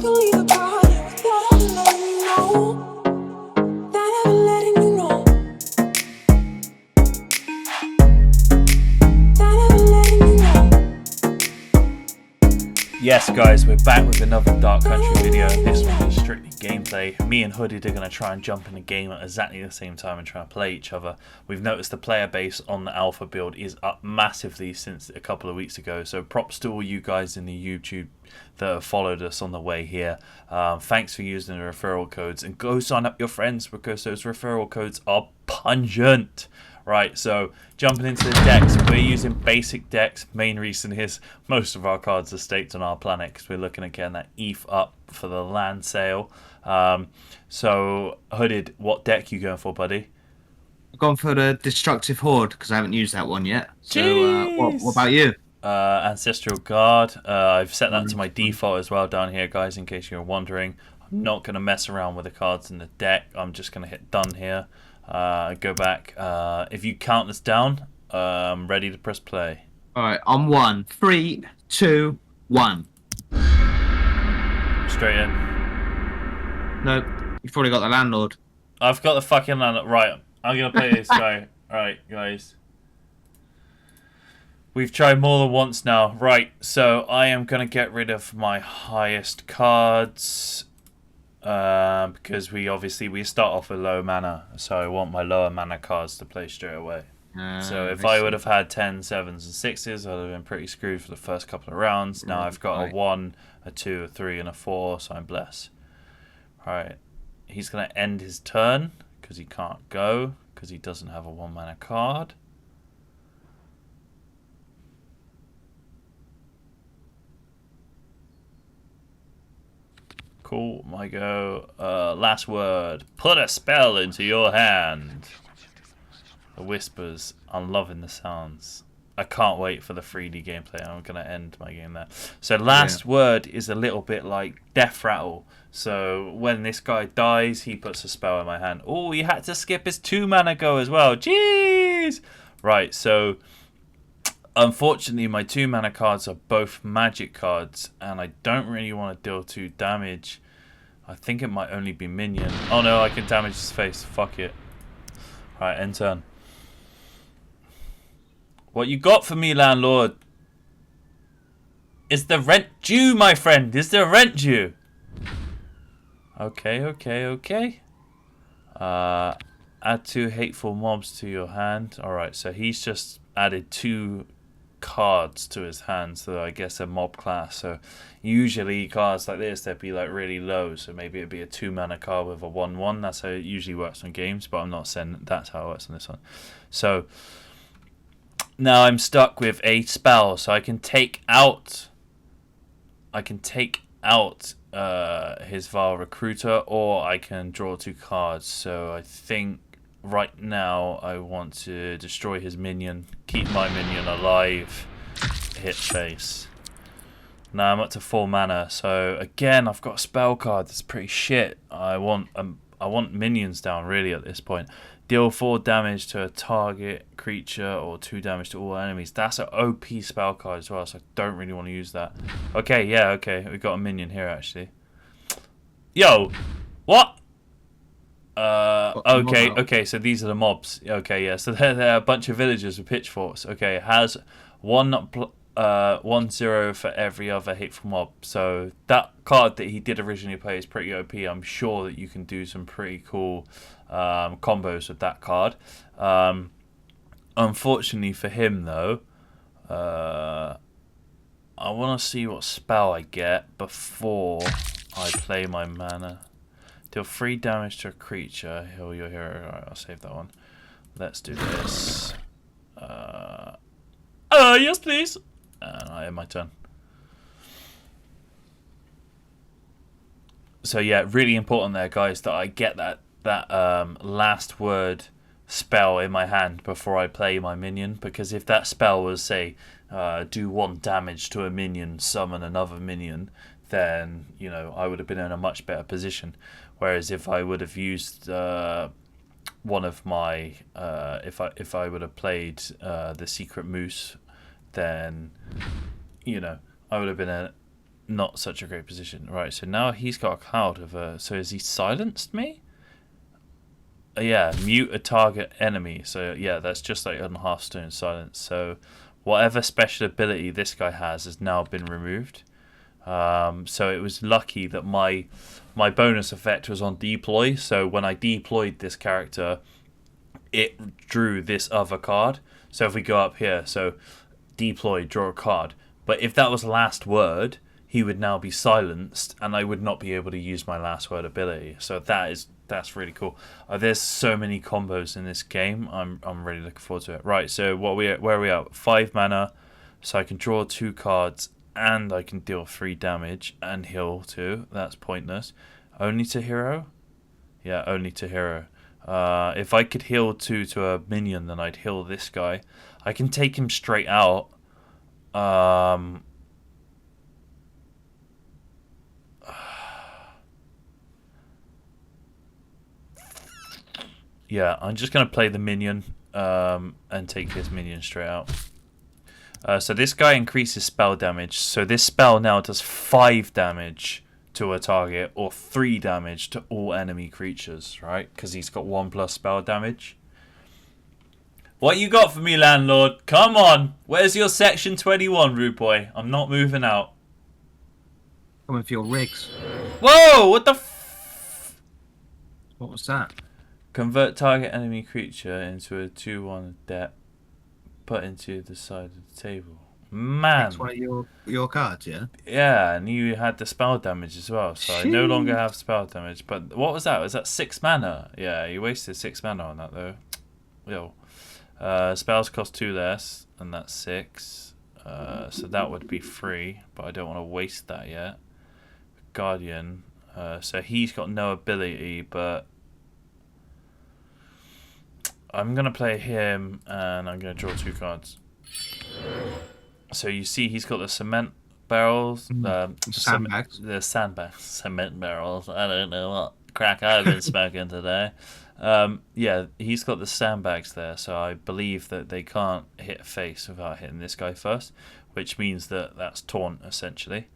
can leave the party without ever letting you know. Without ever letting you know. Without ever letting you know. Yes, guys, we're back with another Dark Country video. This one is strictly gameplay. Me and Hooded are going to try and jump in the game at exactly the same time and try and play each other. We've noticed the player base on the alpha build is up massively since a couple of weeks ago. So props to all you guys in the YouTube that have followed us on the way here. Thanks for using the referral codes. And go sign up your friends because those referral codes are pungent. Right, so jumping into the decks, we're using basic decks. Main reason is most of our cards are staked on our planet because we're looking at getting that ETH up for the land sale. So, Hooded, what deck you going for, buddy? I've gone for the Destructive Horde because I haven't used that one yet. So, what about you? Ancestral Guard. I've set that to my default as well down here, guys, in case you're wondering. I'm not going to mess around with the cards in the deck. I'm just going to hit done here. Go back. If you count this down, ready to press play. Alright, on 1, 3, 2, 1. Straight in. Nope, you've probably got the Landlord. I've got the fucking land. Right, I'm gonna play this guy. Alright, guys. We've tried more than once now. Right, so I am gonna get rid of my highest cards. Because we start off with low mana, so I want my lower mana cards to play straight away. So if I would have had 10, 7s and 6s, I'd have been pretty screwed for the first couple of rounds. Now I've got a 1, a 2, a 3 and a 4, so I'm blessed. Alright, he's going to end his turn because he can't go because he doesn't have a 1 mana card. Cool, my go. Last word. Put a spell into your hand. The whispers. I'm loving the sounds. I can't wait for the 3D gameplay. I'm going to end my game there. So last word is a little bit like Death Rattle. So when this guy dies, he puts a spell in my hand. Oh, he had to skip his 2 mana go as well. Jeez! Right, so unfortunately, my 2 mana cards are both magic cards, and I don't really want to deal 2 damage. I think it might only be minion. Oh no, I can damage his face. Fuck it. Alright, end turn. What you got for me, landlord? Is the rent due, my friend? Is the rent due? Okay. Add 2 hateful mobs to your hand. Alright, so he's just added 2 cards to his hand, so I guess a mob class. So usually cards like this, they'd be like really low, so maybe it'd be a 2 mana card with a 1/1. That's how it usually works on games, but I'm not saying that's how it works on this one. So now I'm stuck with a spell, so I can take out his Vile Recruiter, or I can draw 2 cards. So I think right now I want to destroy his minion, keep my minion alive, hit face. Now I'm up to 4 mana, so again I've got a spell card that's pretty shit. I want minions down really at this point. Deal 4 damage to a target creature or 2 damage to all enemies. That's an OP spell card as well, so I don't really want to use that. Okay, we got a minion here actually. Yo, what? Okay, so these are the mobs. Okay, yeah, so they're a bunch of villagers with pitchforks. Okay, it has 1/0 for every other hateful mob. So that card that he did originally play is pretty OP. I'm sure that you can do some pretty cool combos with that card. Unfortunately for him, though, I want to see what spell I get before I play my mana. Deal 3 damage to a creature. Heal your hero. Alright, I'll save that one. Let's do this. Yes, please. And I end my turn. So yeah, really important there, guys, that I get that last word spell in my hand before I play my minion. Because if that spell was, say, do 1 damage to a minion, summon another minion, then I would have been in a much better position. Whereas if I would have used one of my if I would have played the Secret Moose, then I would have been not such a great position. Right, so now he's got a cloud of so has he silenced me? Yeah, mute a target enemy. So yeah, that's just like on Hearthstone silence. So whatever special ability this guy has now been removed. So it was lucky that my bonus effect was on deploy. So when I deployed this character, it drew this other card. So if we go up here, so deploy, draw a card. But if that was last word, he would now be silenced, and I would not be able to use my last word ability. So that's really cool. There's so many combos in this game. I'm really looking forward to it. Right, so where are we at? 5 mana, so I can draw 2 cards, and I can deal 3 damage and heal 2. That's pointless. Only to hero? Yeah, only to hero. If I could heal 2 to a minion, then I'd heal this guy. I can take him straight out. Yeah, I'm just going to play the minion and take his minion straight out. So this guy increases spell damage. So this spell now does 5 damage to a target or 3 damage to all enemy creatures, right? Because he's got 1+ spell damage. What you got for me, landlord? Come on. Where's your section 21, rude boy? I'm not moving out. Coming for your rigs. Whoa, what the What was that? Convert target enemy creature into a 2/1 debt. Put into the side of the table. Man. It's one of your cards, yeah? Yeah, and you had the spell damage as well, so I no longer have spell damage. But what was that? Was that 6 mana? Yeah, you wasted 6 mana on that, though. Yo. Spells cost 2 less, and that's 6. So that would be 3, but I don't want to waste that yet. Guardian. So he's got no ability, but I'm going to play him, and I'm going to draw 2 cards. So you see he's got the cement barrels. Sandbags. The sandbags. Cement barrels. I don't know what crack I've been smoking today. Yeah, he's got the sandbags there, so I believe that they can't hit a face without hitting this guy first, which means that that's taunt, essentially.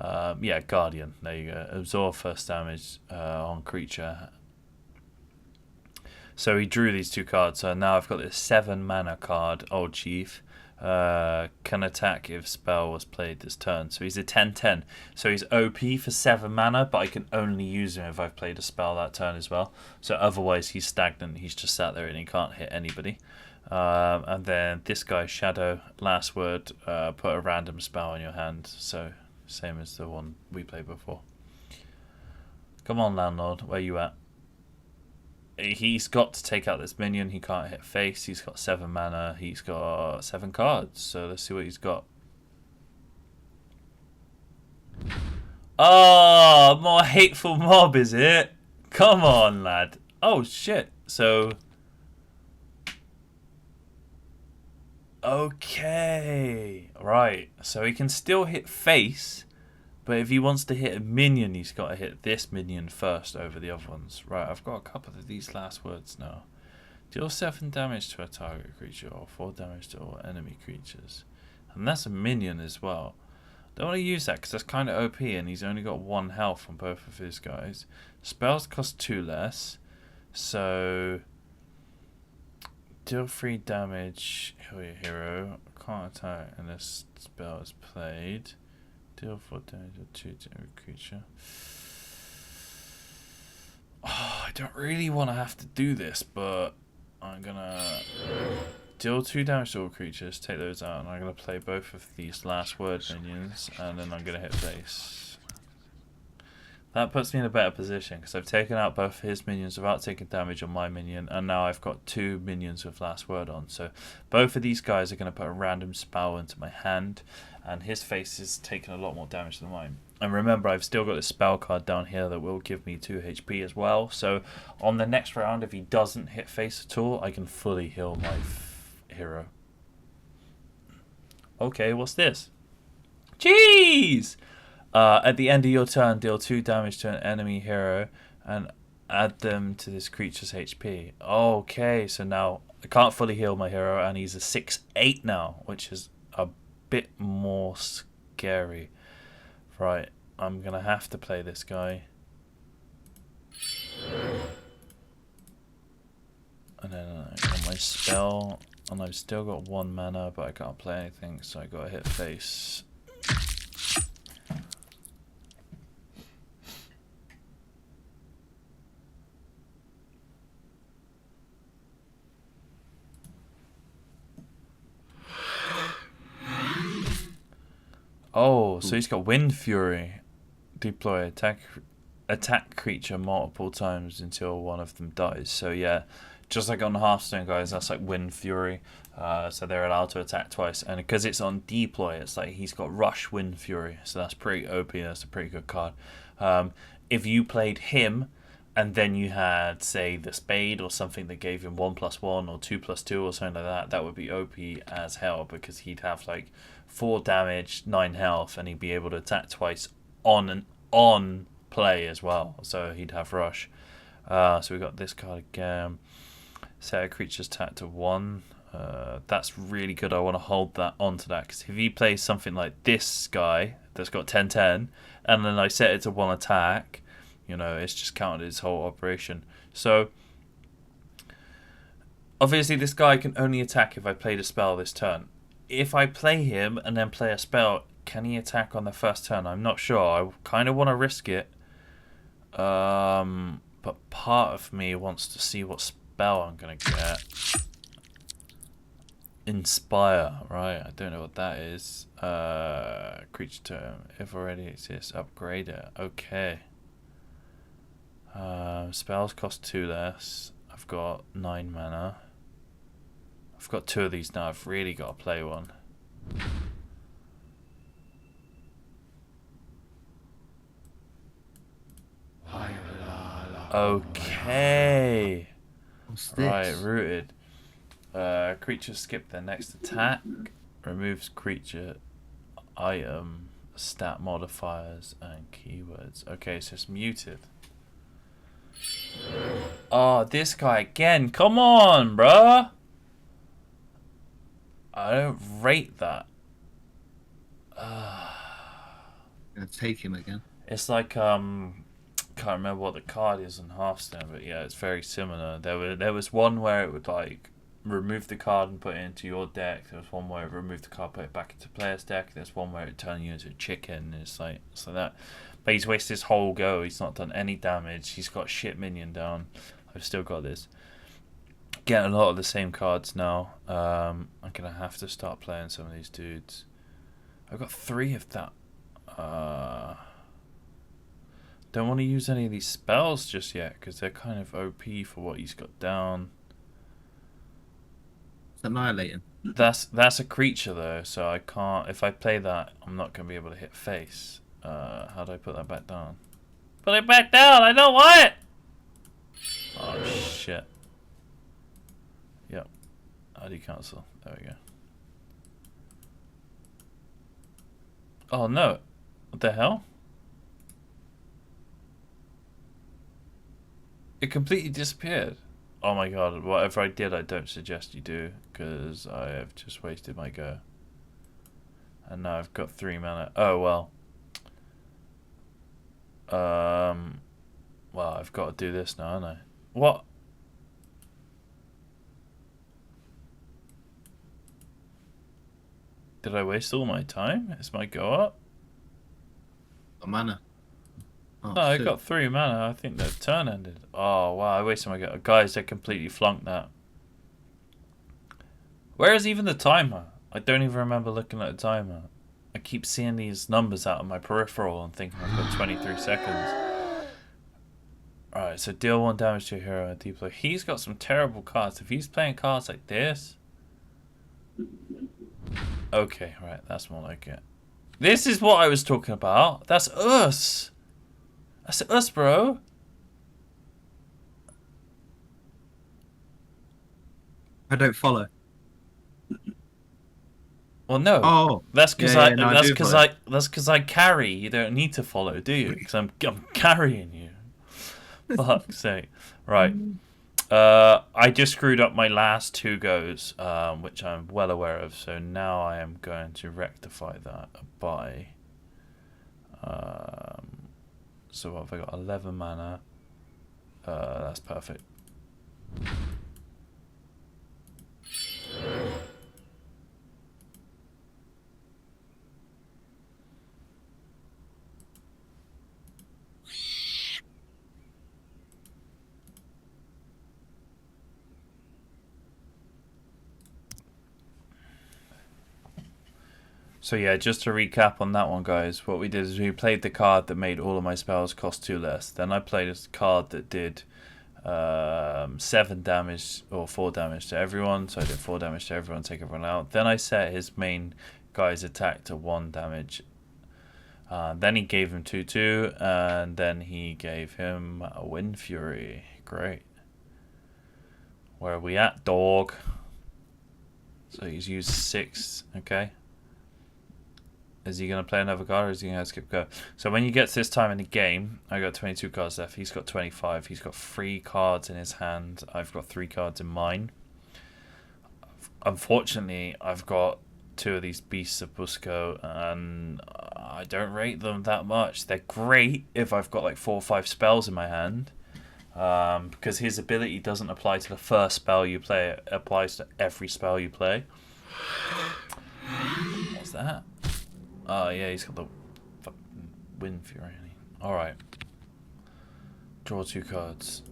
Yeah, Guardian. There you go. Absorb first damage on creature. So he drew these 2 cards, so now I've got this 7 mana card, Old Chief. Can attack if spell was played this turn. So he's a 10/10. So he's OP for 7 mana, but I can only use him if I've played a spell that turn as well. So otherwise he's stagnant. He's just sat there and he can't hit anybody. And then this guy, Shadow, last word, put a random spell in your hand. So same as the one we played before. Come on, landlord, where you at? He's got to take out this minion. He can't hit face. He's got 7 mana. He's got 7 cards. So let's see what he's got. Oh, more hateful mob, is it? Come on, lad. Oh, shit. So... Okay. Right. So he can still hit face. But if he wants to hit a minion, he's got to hit this minion first over the other ones. Right, I've got a couple of these last words now. Deal 7 damage to a target creature or 4 damage to all enemy creatures. And that's a minion as well. Don't want to use that because that's kind of OP and he's only got 1 health on both of his guys. Spells cost 2 less. So... Deal 3 damage, heal your hero. Can't attack unless spell is played. Deal 4 damage or 2 to every creature. Oh, I don't really want to have to do this, but I'm gonna deal 2 damage to all creatures, take those out, and I'm gonna play both of these last word minions, and then I'm gonna hit face. That puts me in a better position because I've taken out both his minions without taking damage on my minion, and now I've got 2 minions with last word on. So both of these guys are going to put a random spell into my hand, and his face is taking a lot more damage than mine. And remember, I've still got this spell card down here that will give me 2 HP as well. So on the next round, if he doesn't hit face at all, I can fully heal my hero. Okay, what's this? Jeez! At the end of your turn, deal 2 damage to an enemy hero and add them to this creature's HP. Okay, so now I can't fully heal my hero, and he's a 6/8 now, which is a bit more scary Right, I'm gonna have to play this guy. And then I got my spell, and I've still got 1 mana, but I can't play anything, so I gotta hit face. Oh, so he's got Wind Fury. Deploy attack creature multiple times until one of them dies. So yeah, just like on the Hearthstone guys, that's like Wind Fury. So they're allowed to attack twice, and because it's on deploy, it's like he's got Rush Wind Fury. So that's pretty OP. That's a pretty good card. If you played him, and then you had, say, the Spade or something that gave him 1+1 or 2+2 or something like that, that would be OP as hell, because he'd have like 4 damage, 9 health, and he'd be able to attack twice on play as well. So he'd have Rush. So we got this card again. Set a creature's attack to 1. That's really good. I want to hold that onto that, because if he plays something like this guy that's got 10/10, and then I set it to 1 attack, you know, it's just counted his whole operation. So obviously this guy can only attack if I played a spell this turn. If I play him and then play a spell, can he attack on the first turn? I'm not sure. I kind of want to risk it. But part of me wants to see what spell I'm going to get. Inspire, right? I don't know what that is. Creature term. If already exists, upgrade it. Okay. Spells cost 2 less. I've got 9 mana. I've got 2 of these now. I've really got to play one. Okay. What's this? Right, rooted. Creature skip their next attack. Removes creature item, stat modifiers, and keywords. Okay, so it's muted. Oh, this guy again. Come on, bruh. I don't rate that. Gonna take him again. It's like can't remember what the card is on Hearthstone, but yeah, it's very similar. There was one where it would like remove the card and put it into your deck. There was one where it removed the card, put it back into player's deck. There's one where it turned you into a chicken. It's like that. But he's wasted his whole go. He's not done any damage. He's got shit minion down. I've still got this. Getting a lot of the same cards now. I'm gonna have to start playing some of these dudes. I've got 3 of that. Don't want to use any of these spells just yet, because they're kind of OP for what he's got down. It's annihilating. That's a creature though, so I can't. If I play that, I'm not gonna be able to hit face. How do I put that back down? Put it back down. I don't want it. Oh shit. Yep. How do you cancel? There we go. Oh no. What the hell? It completely disappeared. Oh my god, whatever I did, I don't suggest you do, because I have just wasted my go. And now I've got 3 mana. Oh well. Well, I've got to do this now, haven't I? What? Did I waste all my time? Is my go up? A mana. Oh, I got 3 mana. I think the turn ended. Oh, wow. I wasted my go. Guys, I completely flunked that. Where is even the timer? I don't even remember looking at the timer. I keep seeing these numbers out of my peripheral and thinking I've got 23 seconds. Alright, so deal 1 damage to your hero and deploy. He's got some terrible cards. If he's playing cards like this... Okay, right. That's more like it. This is what I was talking about. That's us. That's us, bro. I don't follow. Well, no. Oh, that's because no, that's because I carry. You don't need to follow, do you? Because I'm carrying you. Fuck's sake. Right. I just screwed up my last 2 goes, which I'm well aware of. So now I am going to rectify that by So what have I got? 11 mana. That's perfect. So yeah, just to recap on that one, guys, what we did is we played the card that made all of my spells cost 2 less. Then I played a card that did 7 damage or 4 damage to everyone. So I did 4 damage to everyone, take everyone out. Then I set his main guy's attack to 1 damage. Then he gave him 2/2, and then he gave him a Wind Fury. Great. Where are we at, dog? So he's used 6, okay. Is he going to play another card, or is he going to skip go? So when you get to this time in the game, I got 22 cards left. He's got 25. He's got 3 cards in his hand. I've got 3 cards in mine. Unfortunately, I've got 2 of these Beasts of Busco, and I don't rate them that much. They're great if I've got like 4 or 5 spells in my hand, because his ability doesn't apply to the first spell you play. It applies to every spell you play. What's that? Oh, yeah, he's got the fucking Wind Fury. Alright. Draw 2 cards.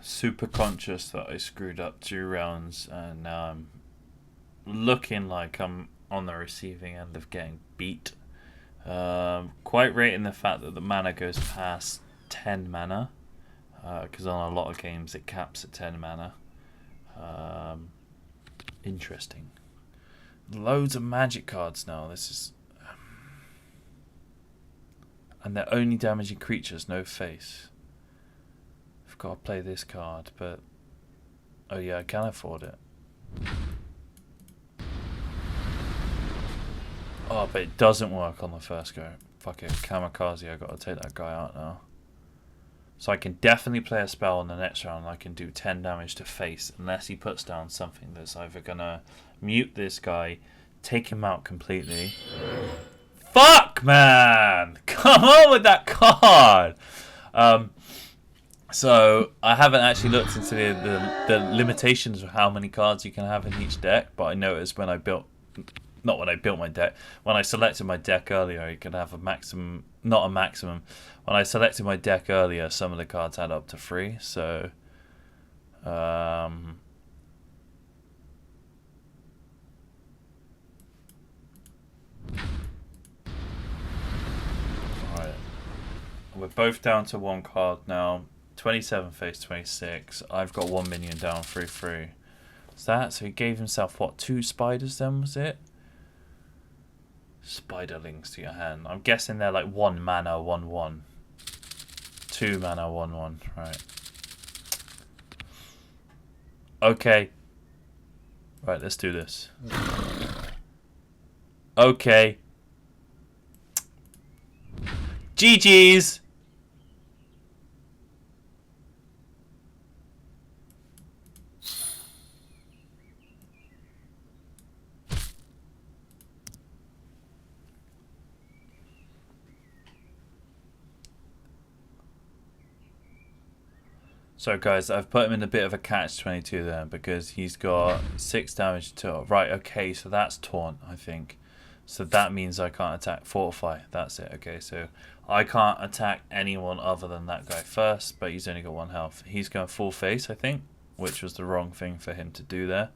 Super conscious that I screwed up 2 rounds, and now I'm looking like I'm on the receiving end of getting beat. Quite rating the fact that the mana goes past 10 mana, because on a lot of games it caps at 10 mana. Interesting. Loads of magic cards now. This is, and they're only damaging creatures, no face. I've got to play this card, but oh yeah, I can afford it. Oh, but it doesn't work on the first go. Fuck it, kamikaze. I got to take that guy out now. So I can definitely play a spell in the next round. I can do 10 damage to face, unless he puts down something that's either gonna mute this guy, take him out completely. Fuck, man! Come on with that card. So I haven't actually looked into the limitations of how many cards you can have in each deck, but I noticed when I built, not when I built my deck, when I selected my deck earlier, you could have a maximum, not a maximum. When I selected my deck earlier, some of the cards had up to 3. So, alright, we're both down to 1 card now. 27 face 26. I've got 1 minion down 3/3. What's that? So he gave himself what, 2 spiders then, was it? Spiderlings to your hand. I'm guessing they're like 1 mana 1/1. 2 mana 1/1. Right. Okay. Right, let's do this. Okay. GG's. So guys, I've put him in a bit of a catch-22 there, because he's got 6 damage to... Right, okay, so that's taunt, I think. So that means I can't attack Fortify. That's it, okay, so I can't attack anyone other than that guy first, but he's only got 1 health. He's going full face, I think, which was the wrong thing for him to do there.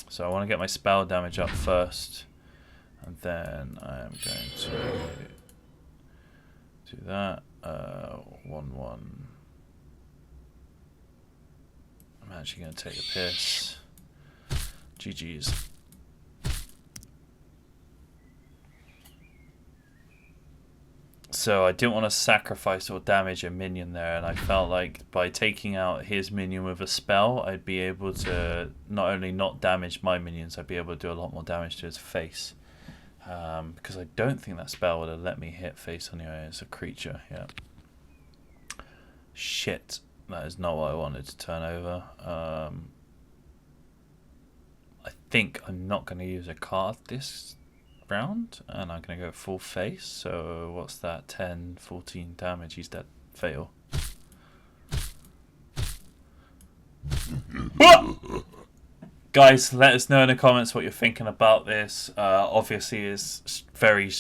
So I want to get my spell damage up first, and then I'm going to do that. 1/1. I'm actually going to take a piss. GG's. So I didn't want to sacrifice or damage a minion there, and I felt like by taking out his minion with a spell, I'd be able to not only not damage my minions, I'd be able to do a lot more damage to his face. Because I don't think that spell would have let me hit face anyway. It's a creature, yeah. Shit, that is not what I wanted to turn over. I think I'm not going to use a card this round, and I'm going to go full face. So what's that? 10, 14 damage. He's dead. Fatal. Guys, let us know in the comments what you're thinking about this. Obviously, it's very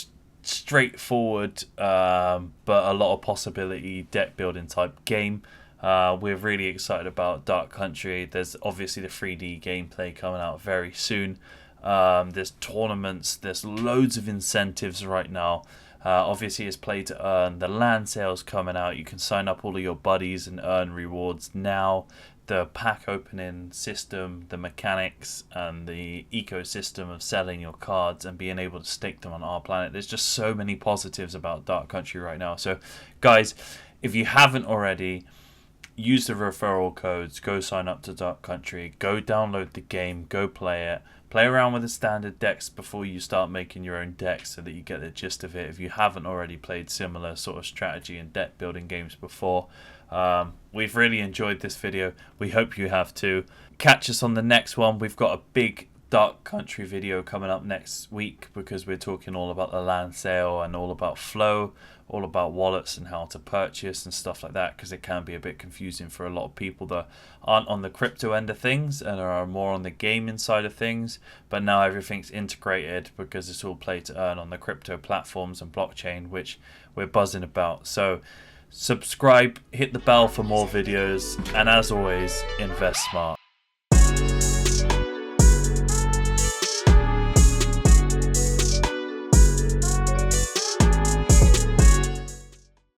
straightforward, but a lot of possibility deck building type game. We're really excited about Dark Country. There's obviously the 3D gameplay coming out very soon. There's tournaments, there's loads of incentives right now. Obviously, it's play to earn. The land sale's coming out. You can sign up all of your buddies and earn rewards now. The pack opening system, the mechanics, and the ecosystem of selling your cards and being able to stake them on our planet. There's just so many positives about Dark Country right now. So, guys, if you haven't already, use the referral codes, go sign up to Dark Country, go download the game, go play it. Play around with the standard decks before you start making your own decks so that you get the gist of it if you haven't already played similar sort of strategy and deck building games before. We've really enjoyed this video. We hope you have too. Catch us on the next one. We've got a big Dark Country video coming up next week because we're talking all about the land sale and all about flow, all about wallets and how to purchase and stuff like that, because it can be a bit confusing for a lot of people that aren't on the crypto end of things and are more on the gaming side of things. But now everything's integrated because it's all play to earn on the crypto platforms and blockchain, which we're buzzing about. So subscribe, hit the bell for more videos, and as always, invest smart.